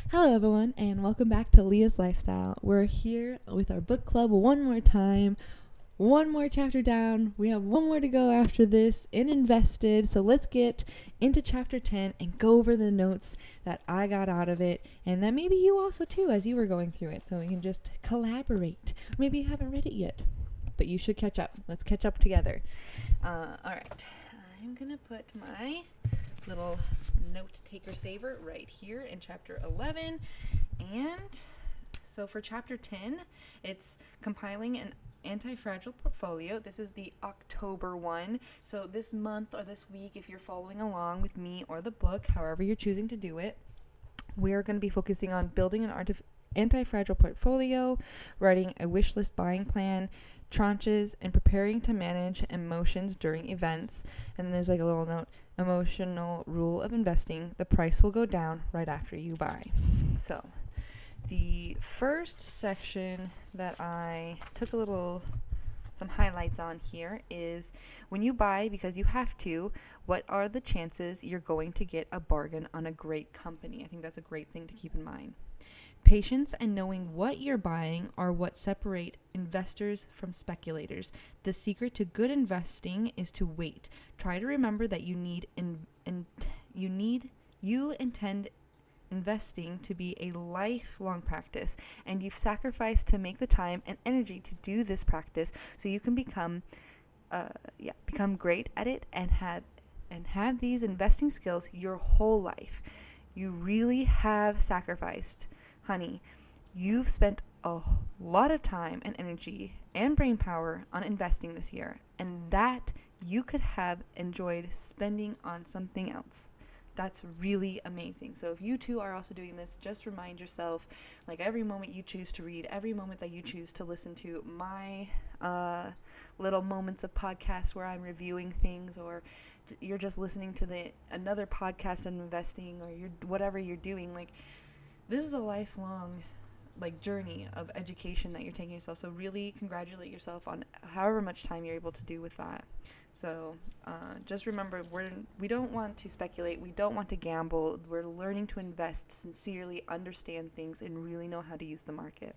Hello everyone and welcome back to Leah's Lifestyle. We're here with our book club one more time, one more chapter down. We have one more to go after this in Invested. So let's get into chapter 10 and go over the notes that I got out of it and that maybe you also too as you were going through it. So we can just collaborate. Maybe you haven't read it yet, but you should catch up. Let's catch up together. All right. I'm going to put my little note taker saver right here in chapter 11. And so for chapter 10, it's compiling an anti-fragile portfolio. This is the October one. So this month or this week, if you're following along with me or the book, however you're choosing to do it, we're going to be focusing on building an anti-fragile portfolio, writing a wish list buying plan, tranches, and preparing to manage emotions during events. And there's like a little note, emotional rule of investing: the price will go down right after you buy. So the first section that I took some highlights on here is when you buy because you have to, what are the chances you're going to get a bargain on a great company? I think that's a great thing to keep in mind. Patience and knowing what you're buying are what separate investors from speculators. The secret to good investing is to wait. Try to remember that you intend investing to be a lifelong practice, and you've sacrificed to make the time and energy to do this practice so you can become great at it and have these investing skills your whole life. You really have sacrificed. Honey, you've spent a lot of time and energy and brain power on investing this year, and that you could have enjoyed spending on something else. That's really amazing. So if you too are also doing this, just remind yourself, like every moment you choose to read, every moment that you choose to listen to my little moments of podcasts where I'm reviewing things, or you're just listening to another podcast on investing, or whatever you're doing, like this is a lifelong journey of education that you're taking yourself. So really congratulate yourself on however much time you're able to do with that. So just remember, we don't want to speculate. We don't want to gamble. We're learning to invest, sincerely understand things, and really know how to use the market.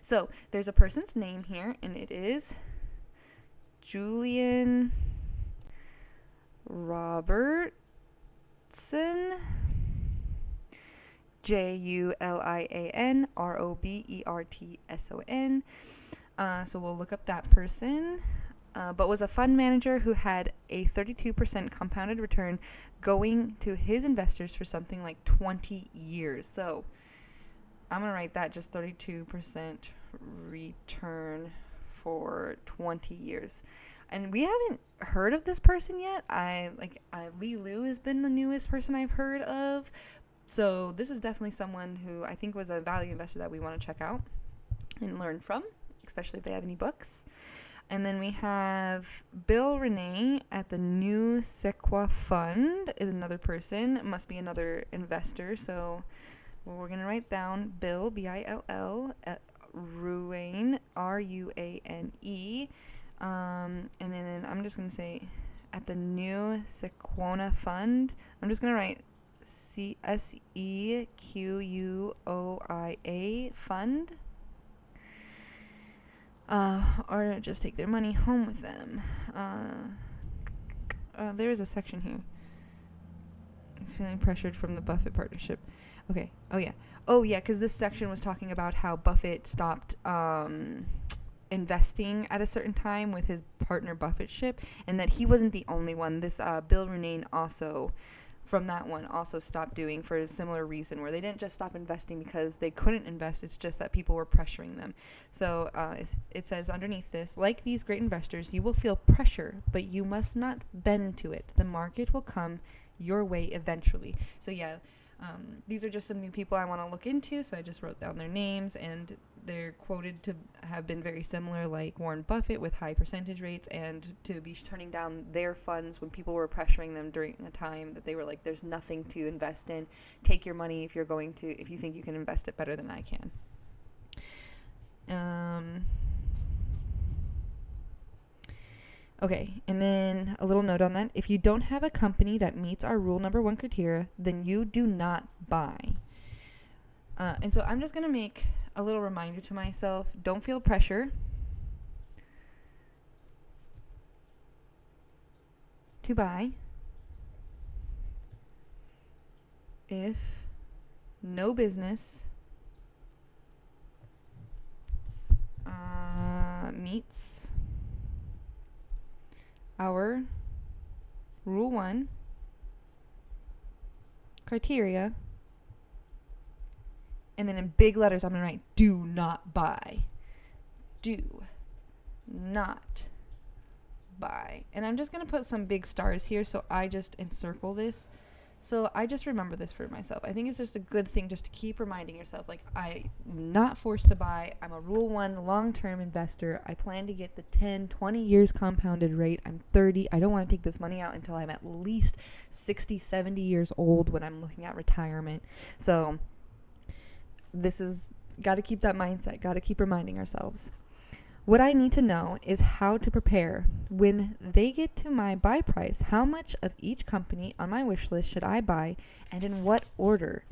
So there's a person's name here, and it is Julian Robertson. JulianRobertson. So we'll look up that person. But was a fund manager who had a 32% compounded return going to his investors for something like 20 years. So I'm going to write that, just 32% return for 20 years. And we haven't heard of this person yet. Lee Lu has been the newest person I've heard of. So this is definitely someone who I think was a value investor that we want to check out and learn from, especially if they have any books. And then we have Bill Renee at the New Sequoia Fund is another person. It must be another investor. So we're going to write down Bill, B-I-L-L, at Ruane, R-U-A-N-E. And then I'm just going to say at the New Sequoia Fund. I'm just going to write Sequoia Fund. Or just take their money home with them. There is a section here. He's feeling pressured from the Buffett partnership. Okay. Oh yeah, because this section was talking about how Buffett stopped investing at a certain time with his partner Buffettship, and that he wasn't the only one. This Bill Renane also, from that one, also stopped doing for a similar reason, where they didn't just stop investing because they couldn't invest. It's just that people were pressuring them. So it says underneath this, like these great investors, you will feel pressure, but you must not bend to it. The market will come your way eventually. So yeah, these are just some new people I want to look into. So I just wrote down their names, and they're quoted to have been very similar, like Warren Buffett with high percentage rates, and to be turning down their funds when people were pressuring them during a time that they were like, there's nothing to invest in. Take your money if you think you can invest it better than I can. Okay, and then a little note on that. If you don't have a company that meets our rule number 1 criteria, then you do not buy. And so I'm just going to make a little reminder to myself. Don't feel pressure to buy if no business meets our Rule 1 criteria. And then in big letters, I'm going to write, do not buy. Do not buy. And I'm just going to put some big stars here, so I just encircle this. So I just remember this for myself. I think it's just a good thing just to keep reminding yourself, like, I'm not forced to buy. I'm a Rule 1 long-term investor. I plan to get the 10, 20 years compounded rate. I'm 30. I don't want to take this money out until I'm at least 60, 70 years old when I'm looking at retirement. So this is, got to keep that mindset, got to keep reminding ourselves. What I need to know is how to prepare when they get to my buy price. How much of each company on my wish list should I buy, and in what order?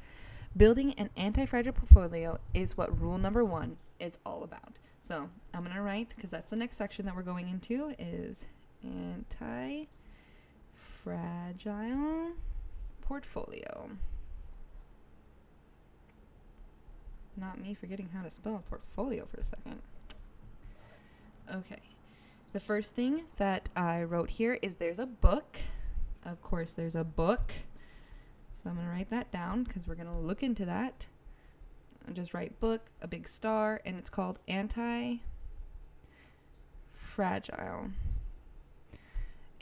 Building an anti-fragile portfolio is what rule number 1 is all about. So I'm going to write, because that's the next section that we're going into, is anti-fragile portfolio. Not me forgetting how to spell portfolio for a second. Okay. The first thing that I wrote here is there's a book. Of course, there's a book. So I'm going to write that down because we're going to look into that. I'll just write book, a big star, and it's called Anti-Fragile.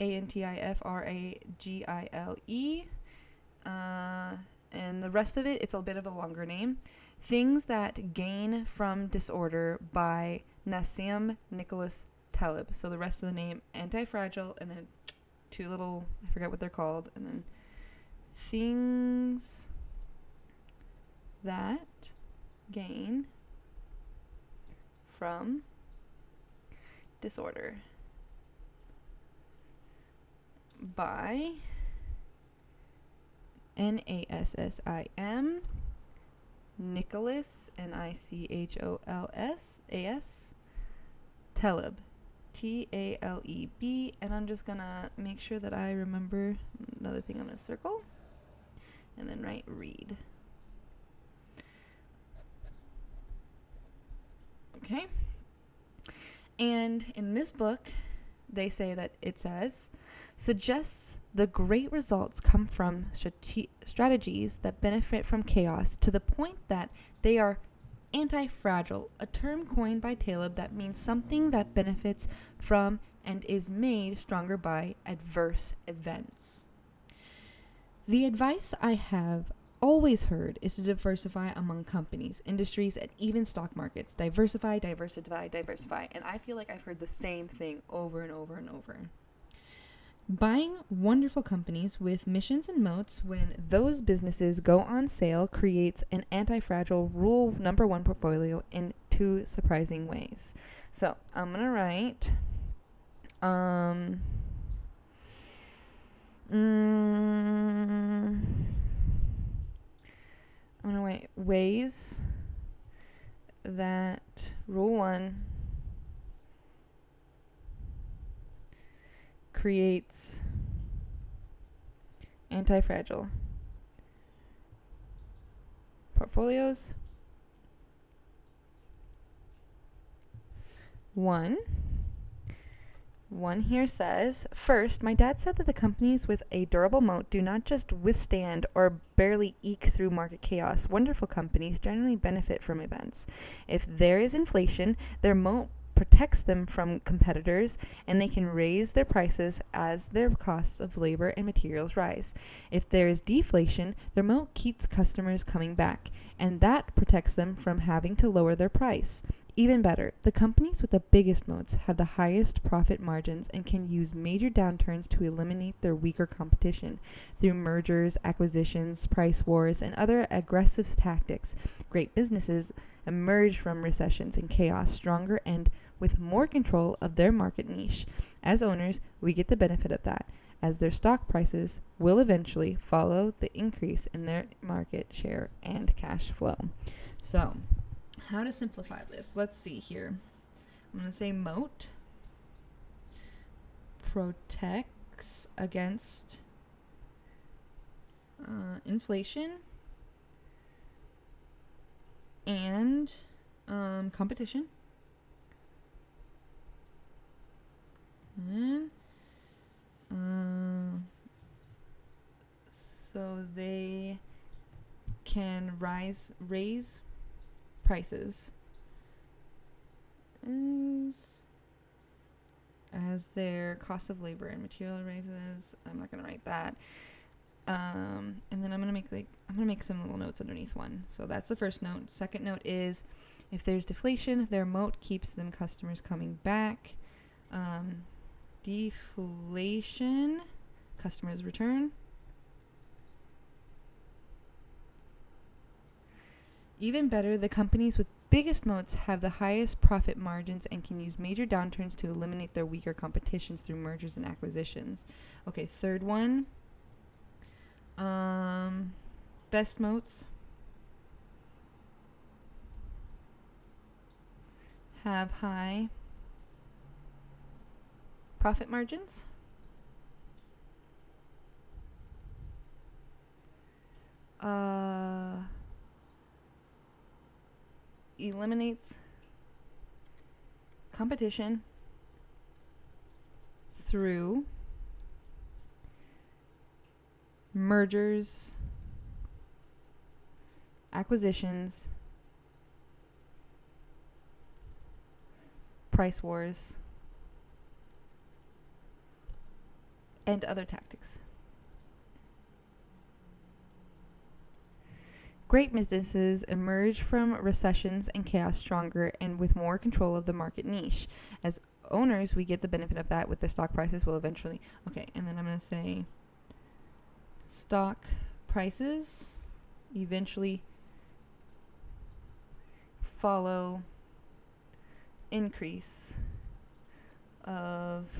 Antifragile. And the rest of it, it's a bit of a longer name. Things That Gain from Disorder by Nassim Nicholas Taleb. So the rest of the name, Anti-Fragile, and then 2 little, I forget what they're called, and then Things That Gain from Disorder by Nassim Nicholas, Nicholas, Taleb, Taleb, and I'm just gonna make sure that I remember another thing I'm gonna circle, and then write read. Okay, and in this book, they say that it says, suggests the great results come from strategies that benefit from chaos to the point that they are anti-fragile, a term coined by Taleb that means something that benefits from and is made stronger by adverse events. The advice I have always heard is to diversify among companies, industries, and even stock markets. Diversify, diversify, diversify. And I feel like I've heard the same thing over and over and over. Buying wonderful companies with missions and moats when those businesses go on sale creates an anti-fragile rule number 1 portfolio in 2 surprising ways. So I'm going to write I'm going to write ways that rule 1 creates anti-fragile portfolios. 1 here says, first, my dad said that the companies with a durable moat do not just withstand or barely eke through market chaos. Wonderful companies generally benefit from events. If there is inflation, their moat protects them from competitors, and they can raise their prices as their costs of labor and materials rise. If there is deflation, their moat keeps customers coming back, and that protects them from having to lower their price. Even better, the companies with the biggest moats have the highest profit margins and can use major downturns to eliminate their weaker competition. Through mergers, acquisitions, price wars, and other aggressive tactics, great businesses emerge from recessions and chaos stronger and with more control of their market niche. As owners, we get the benefit of that. as their stock prices will eventually follow the increase in their market share and cash flow. So, how to simplify this? Let's see here. I'm going to say moat protects against inflation and competition. And so they can raise prices as their cost of labor and material raises. I'm not going to write that. And then I'm going to make some little notes underneath one. So that's the first note. Second note is if there's deflation, their moat keeps them customers coming back. Deflation, customers return. Even better, the companies with biggest moats have the highest profit margins and can use major downturns to eliminate their weaker competitions through mergers and acquisitions. Okay, third one. Best moats have high profit margins. Eliminates competition through mergers, acquisitions, price wars, and other tactics. Great businesses emerge from recessions and chaos stronger and with more control of the market niche. As owners, we get the benefit of that with the stock prices will eventually... Okay, and then I'm going to say stock prices eventually follow increase of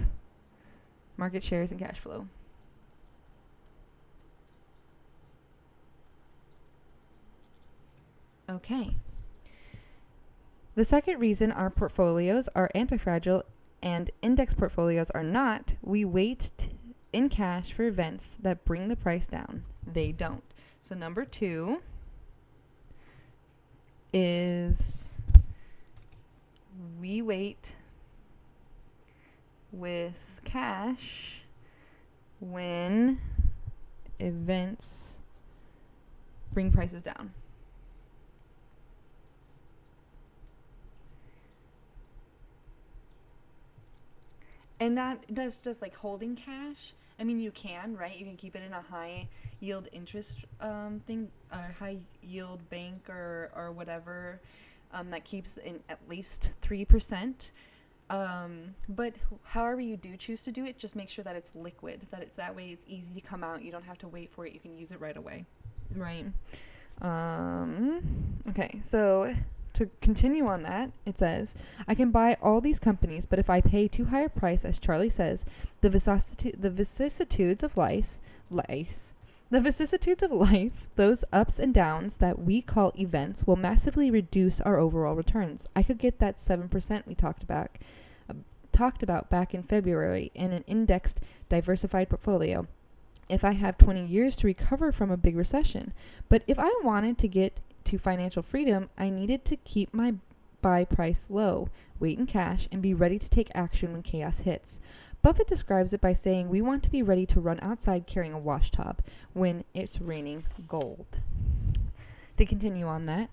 market shares and cash flow. Okay. The second reason our portfolios are anti-fragile and index portfolios are not, we wait in cash for events that bring the price down. They don't. So number 2 is we wait with cash when events bring prices down. And that's just like holding cash. I mean, you can, right? You can keep it in a high yield interest thing, or high yield bank or whatever that keeps in at least 3%. But however you do choose to do it, just make sure that it's liquid, that way it's easy to come out. You don't have to wait for it. You can use it right away, right? Okay, so to continue on that, it says, I can buy all these companies, but if I pay too high a price, as Charlie says, the vicissitudes of life, those ups and downs that we call events, will massively reduce our overall returns. I could get that 7% we talked about back in February in an indexed, diversified portfolio if I have 20 years to recover from a big recession. But if I wanted to get to financial freedom, I needed to keep my buy price low, wait in cash, and be ready to take action when chaos hits. Buffett describes it by saying we want to be ready to run outside carrying a washtub when it's raining gold. To continue on that,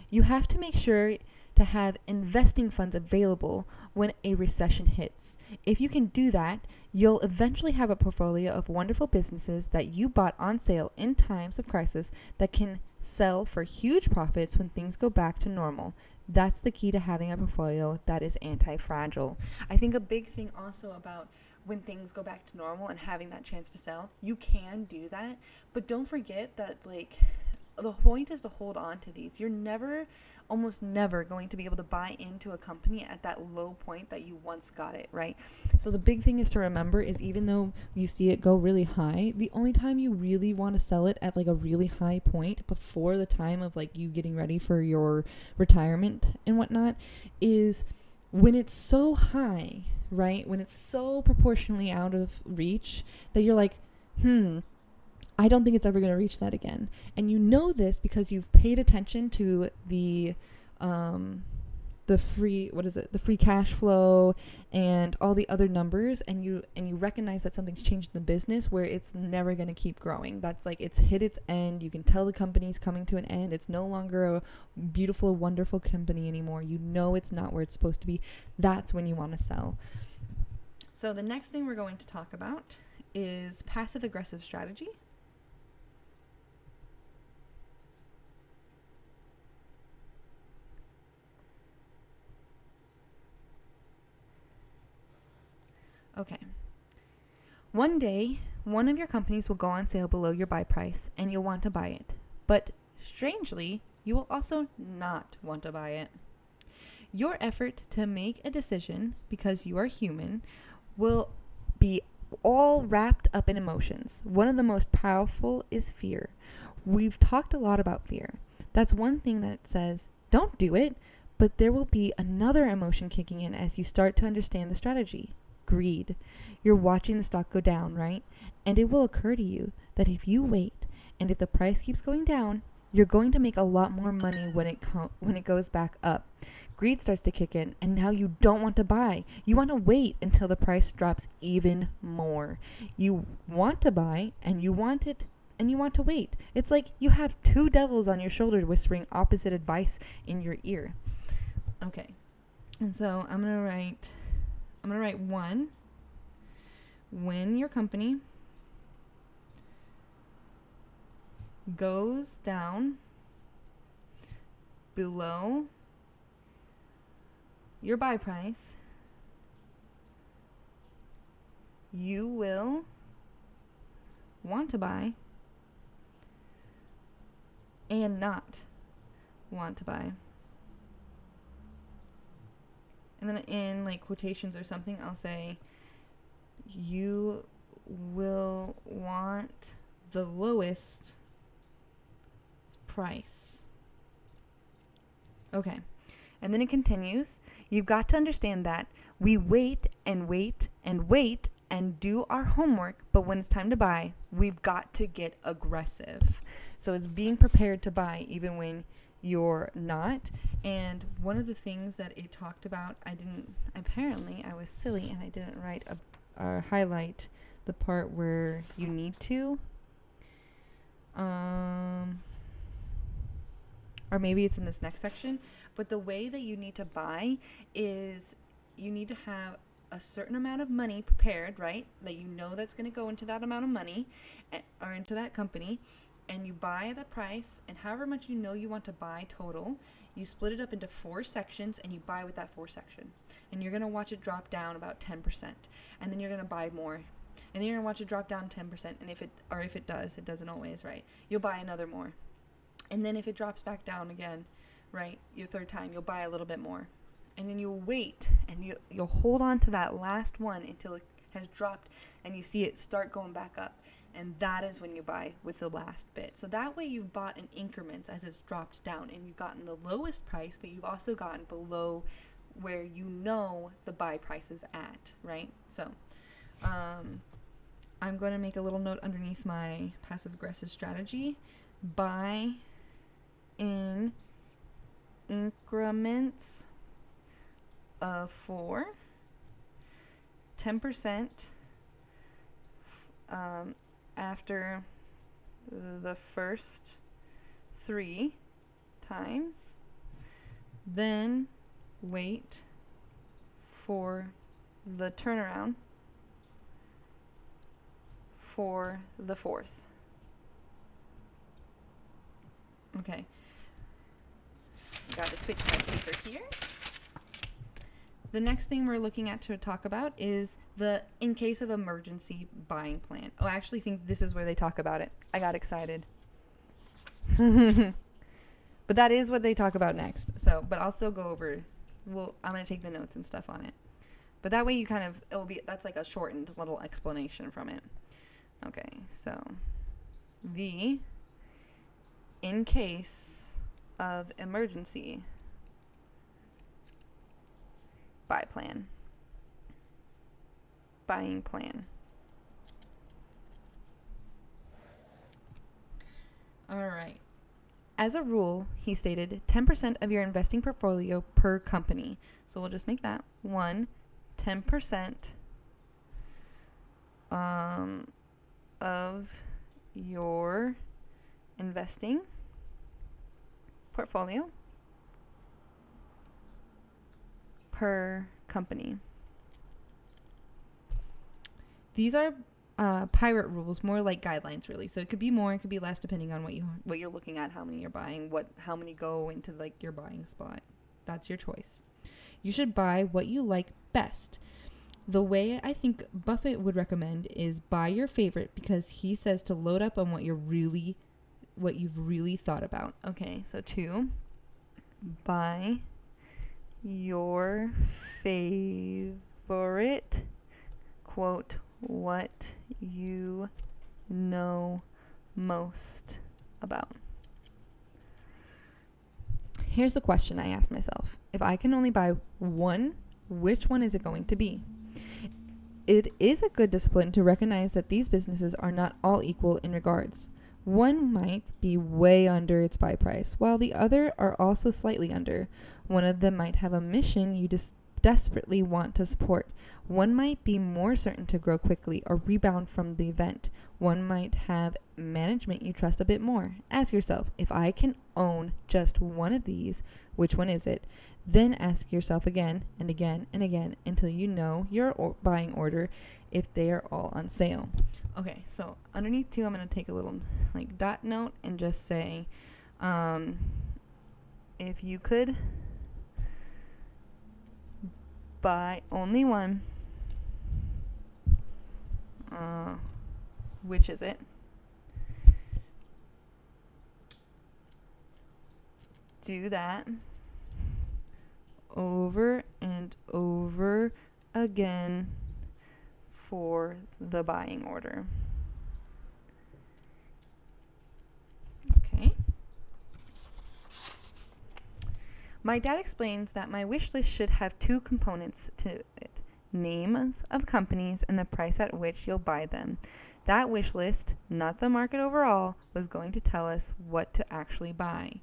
you have to make sure to have investing funds available when a recession hits. If you can do that, you'll eventually have a portfolio of wonderful businesses that you bought on sale in times of crisis that can sell for huge profits when things go back to normal. That's the key to having a portfolio that is anti-fragile. I think a big thing also about when things go back to normal and having that chance to sell, you can do that, but don't forget that the point is to hold on to these. You're almost never going to be able to buy into a company at that low point that you once got it, right? So the big thing is to remember is, even though you see it go really high, the only time you really want to sell it at like a really high point before the time of like you getting ready for your retirement and whatnot is when it's so high, right? When it's so proportionally out of reach that you're like, I don't think it's ever going to reach that again. And you know this because you've paid attention to the free cash flow and all the other numbers, and you recognize that something's changed in the business where it's never going to keep growing. That's like, it's hit its end. You can tell the company's coming to an end. It's no longer a beautiful, wonderful company anymore. You know it's not where it's supposed to be. That's when you want to sell. So the next thing we're going to talk about is passive aggressive strategy. Okay. One day, one of your companies will go on sale below your buy price, and you'll want to buy it. But strangely, you will also not want to buy it. Your effort to make a decision, because you are human, will be all wrapped up in emotions. One of the most powerful is fear. We've talked a lot about fear. That's one thing that says, don't do it, but there will be another emotion kicking in as you start to understand the strategy. Greed. You're watching the stock go down, right? And it will occur to you that if you wait and if the price keeps going down, you're going to make a lot more money when it goes back up. Greed starts to kick in, and now you don't want to buy. You want to wait until the price drops even more. You want to buy, and you want it, and you want to wait. It's like you have two devils on your shoulder whispering opposite advice in your ear. Okay. And so I'm going to write one. When your company goes down below your buy price, you will want to buy and not want to buy. And then in like quotations or something, I'll say, you will want the lowest price. Okay. And then it continues. You've got to understand that we wait and wait and wait and do our homework, but when it's time to buy, we've got to get aggressive. So it's being prepared to buy even when you're not. And one of the things that it talked about, I was silly and I didn't write or highlight the part where you need to. Or maybe it's in this next section, but the way that you need to buy is you need to have a certain amount of money prepared, right? That you know that's going to go into that amount of money or into that company, and you buy the price, and however much you know you want to buy total, you split it up into 4 sections and you buy with that 4 section. And you're going to watch it drop down about 10%. And then you're going to buy more. And then you're going to watch it drop down 10%. And if it does, it doesn't always, right? You'll buy another more. And then if it drops back down again, right, your third time, you'll buy a little bit more. And then you'll wait, and you'll hold on to that last one until it has dropped, and you see it start going back up. And that is when you buy with the last bit. So that way you've bought in increments as it's dropped down, and you've gotten the lowest price, but you've also gotten below where you know the buy price is at, right? So I'm going to make a little note underneath my passive-aggressive strategy. Buy in increments of 4, 10% after the first 3 times, then wait for the turnaround for the 4th. Okay. Got to switch my paper here. The next thing we're looking at to talk about is the in case of emergency buying plan. Oh, I actually think this is where they talk about it. I got excited. But that is what they talk about next. So, but I'll still go over. I'm going to take the notes and stuff on it. But that way you kind of, that's like a shortened little explanation from it. Okay, so V, in case of emergency, buying plan. All right. As a rule, he stated 10% of your investing portfolio per company. So we'll just make that 10% of your investing portfolio per company. These are pirate rules, more like guidelines, really. So it could be more, it could be less, depending on what you're looking at, how many you're buying, how many go into like your buying spot. That's your choice. You should buy what you like best. The way I think Buffett would recommend is buy your favorite, because he says to load up on what you've really thought about. Okay, so 2, buy your favorite, quote, what you know most about. Here's the question I asked myself. If I can only buy one, which one is it going to be? It is a good discipline to recognize that these businesses are not all equal in regards. One might be way under its buy price, while the other are also slightly under. One of them might have a mission you desperately want to support. One might be more certain to grow quickly or rebound from the event. One might have management you trust a bit more. Ask yourself, if I can own just one of these, which one is it? Then ask yourself again and again and again until you know your buying order if they are all on sale. Okay, so underneath 2, I'm going to take a little like dot note and just say, if you could buy only one, which is it? Do that over and over again for the buying order. Okay. My dad explains that my wish list should have 2 components to it: names of companies and the price at which you'll buy them. That wish list, not the market overall, was going to tell us what to actually buy.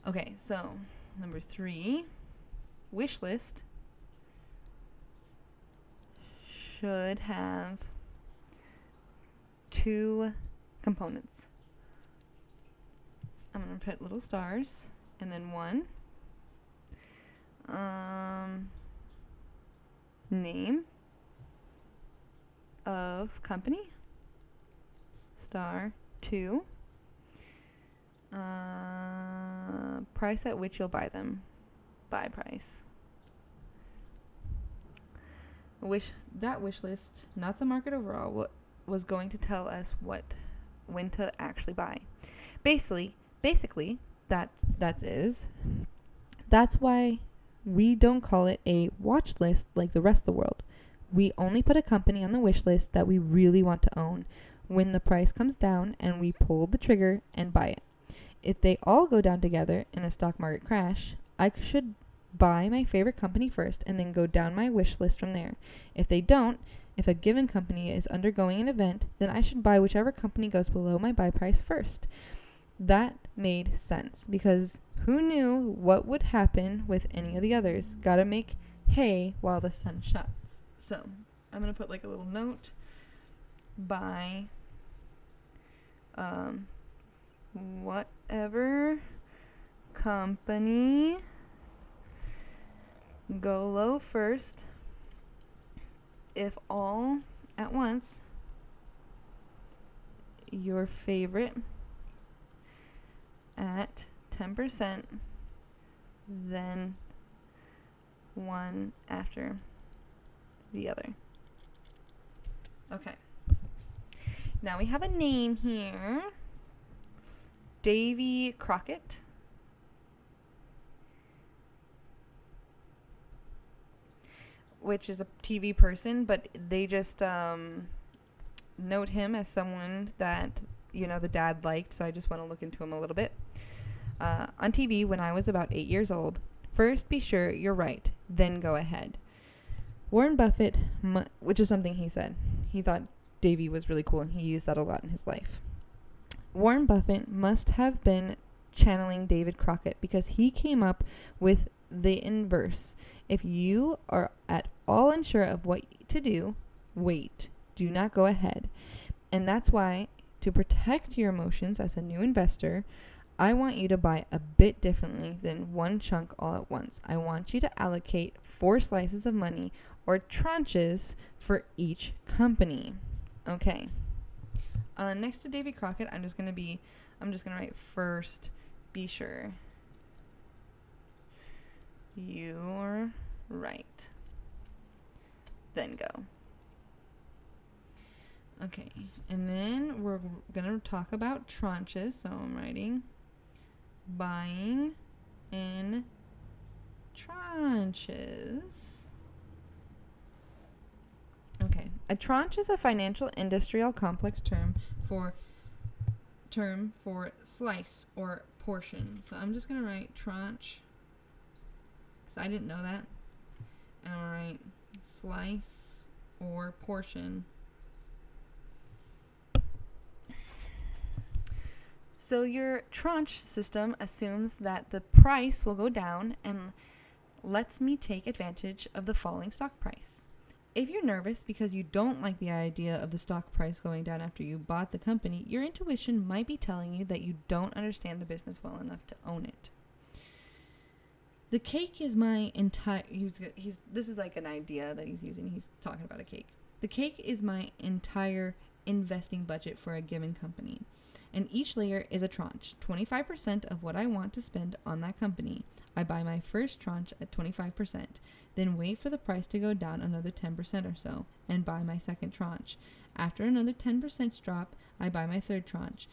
Okay, so number 3, wish list should have 2 components. I'm going to put little stars and then 1. Name of company, star 2, price at which you'll buy them, buy price. That wish list, not the market overall, was going to tell us when to actually buy. Basically, that's why we don't call it a watch list like the rest of the world. We only put a company on the wish list that we really want to own when the price comes down and we pull the trigger and buy it. If they all go down together in a stock market crash, I should buy my favorite company first and then go down my wish list from there. If they don't, if a given company is undergoing an event, then I should buy whichever company goes below my buy price first. That made sense, because who knew what would happen with any of the others? Gotta make hay while the sun shines. So I'm gonna put like a little note: buy whatever company, go low first. If all at once, your favorite at 10%, then one after the other. Okay. Now we have a name here. Davy Crockett. Which is a TV person, but they just note him as someone that, the dad liked, so I just want to look into him a little bit. On TV, when I was about 8 years old, first be sure you're right, then go ahead. Warren Buffett, which is something he said. He thought Davy was really cool, and he used that a lot in his life. Warren Buffett must have been channeling David Crockett because he came up with the inverse. If you are at all unsure of what to do, wait. Do not go ahead. And that's why, to protect your emotions as a new investor, I want you to buy a bit differently than one chunk all at once. I want you to allocate 4 slices of money or tranches for each company. Okay. Next to Davy Crockett, I'm just going to write first, be sure you're right. Then go. Okay. And then we're going to talk about tranches. So I'm writing buying in tranches. Okay. A tranche is a financial industrial complex term for slice or portion. So I'm just going to write tranche, because I didn't know that. And I'll write slice or portion. So your tranche system assumes that the price will go down and lets me take advantage of the falling stock price. If you're nervous because you don't like the idea of the stock price going down after you bought the company, your intuition might be telling you that you don't understand the business well enough to own it. The cake is my entire... This is like an idea that he's using. He's talking about a cake. The cake is my entire investing budget for a given company. And each layer is a tranche, 25% of what I want to spend on that company. I buy my first tranche at 25%, then wait for the price to go down another 10% or so, and buy my second tranche. After another 10% drop, I buy my third tranche.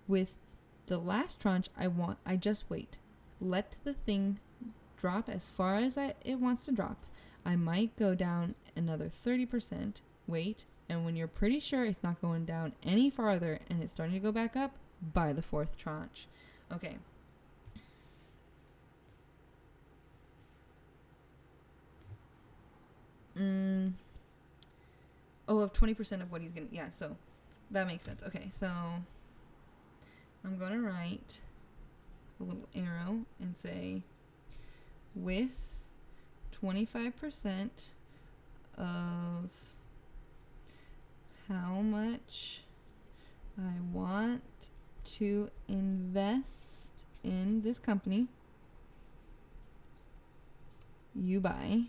With the last tranche, I just wait. Let the thing drop as far as it wants to drop. I might go down another 30%, wait, and when you're pretty sure it's not going down any farther and it's starting to go back up, buy the fourth tranche. Okay. Of 20% of what he's going to... Yeah, so that makes sense. Okay, so I'm going to write a little arrow and say with 25% of how much I want to invest in this company, you buy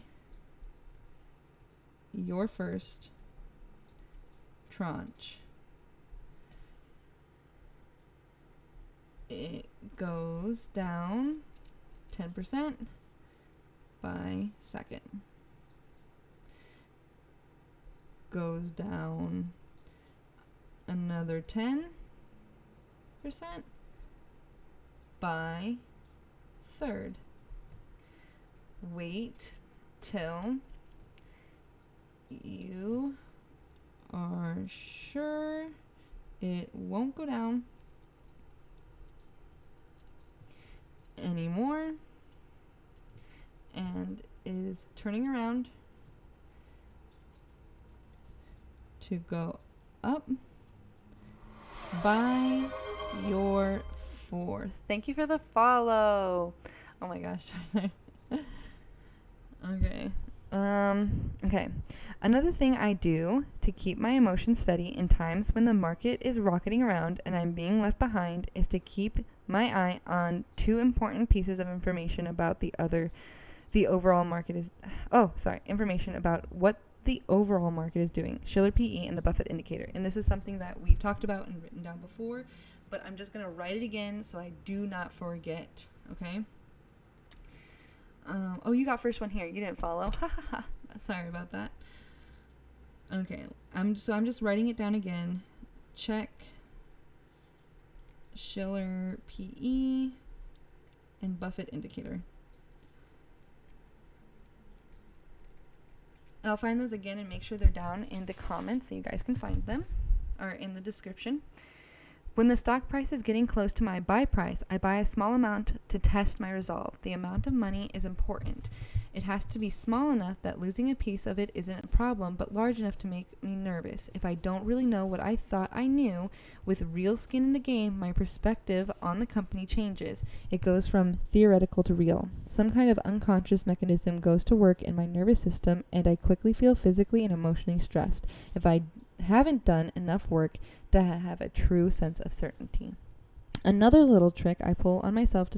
your first tranche. It goes down 10% by second. Goes down another 10% by third. Wait till you are sure it won't go down anymore and is turning around to go up by your fourth. Thank you for the follow. Oh my gosh. Okay. Okay. Another thing I do to keep my emotions steady in times when the market is rocketing around and I'm being left behind is to keep my eye on 2 important pieces of information about information about what the overall market is doing, Shiller PE and the Buffett indicator. And this is something that we've talked about and written down before, but I'm just going to write it again so I do not forget, okay? You got first one here. You didn't follow. Sorry about that. Okay, I'm just writing it down again. Check Shiller PE, and Buffett indicator. And I'll find those again and make sure they're down in the comments so you guys can find them, or in the description. When the stock price is getting close to my buy price, I buy a small amount to test my resolve. The amount of money is important. It has to be small enough that losing a piece of it isn't a problem, but large enough to make me nervous. If I don't really know what I thought I knew, with real skin in the game, my perspective on the company changes. It goes from theoretical to real. Some kind of unconscious mechanism goes to work in my nervous system, and I quickly feel physically and emotionally stressed if I haven't done enough work to have a true sense of certainty. Another little trick I pull on myself is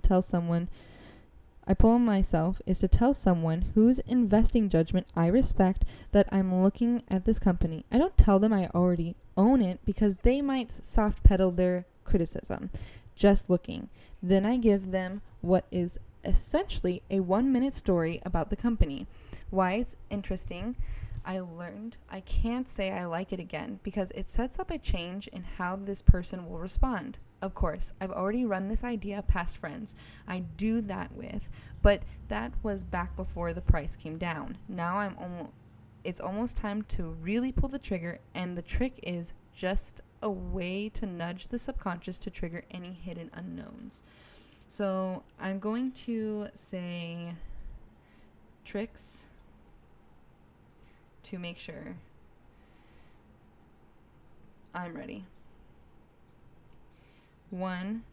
to tell someone whose investing judgment I respect that I'm looking at this company. I don't tell them I already own it because they might soft pedal their criticism. Just looking. Then I give them what is essentially a 1-minute story about the company. Why it's interesting. I learned I can't say I like it again because it sets up a change in how this person will respond. Of course, I've already run this idea past friends I do that with, but that was back before the price came down. Now it's almost time to really pull the trigger, and the trick is just a way to nudge the subconscious to trigger any hidden unknowns. So I'm going to say tricks to make sure I'm ready. 1,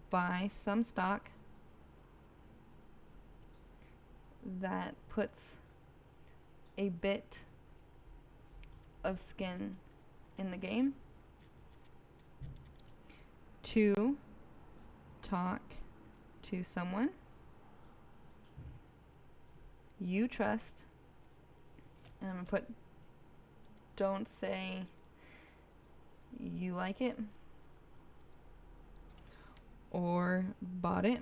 buy some stock that puts a bit of skin in the game. 2, talk to someone you trust. And I'm going to put, don't say you like it or bought it.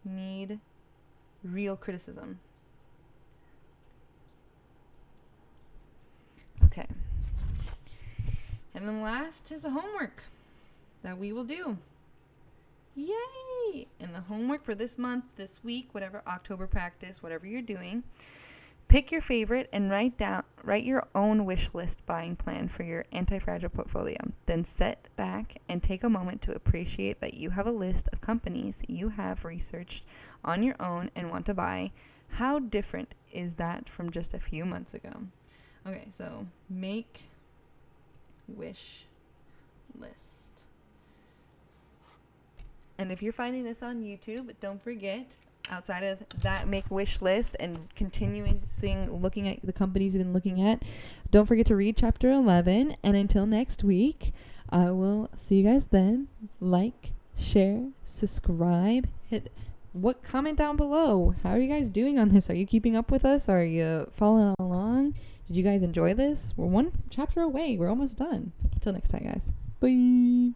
Need real criticism. Okay. And then last is the homework that we will do. Yay! And the homework for this month, this week, whatever, October practice, whatever you're doing, pick your favorite and write your own wish list buying plan for your anti-fragile portfolio. Then sit back and take a moment to appreciate that you have a list of companies you have researched on your own and want to buy. How different is that from just a few months ago? Okay, so make wish list. And if you're finding this on YouTube, don't forget, outside of that make wish list and continuing looking at the companies you've been looking at, don't forget to read chapter 11. And until next week, I will see you guys then. Like, share, subscribe, comment down below. How are you guys doing on this? Are you keeping up with us? Are you following along? Did you guys enjoy this? We're one chapter away. We're almost done. Until next time, guys. Bye.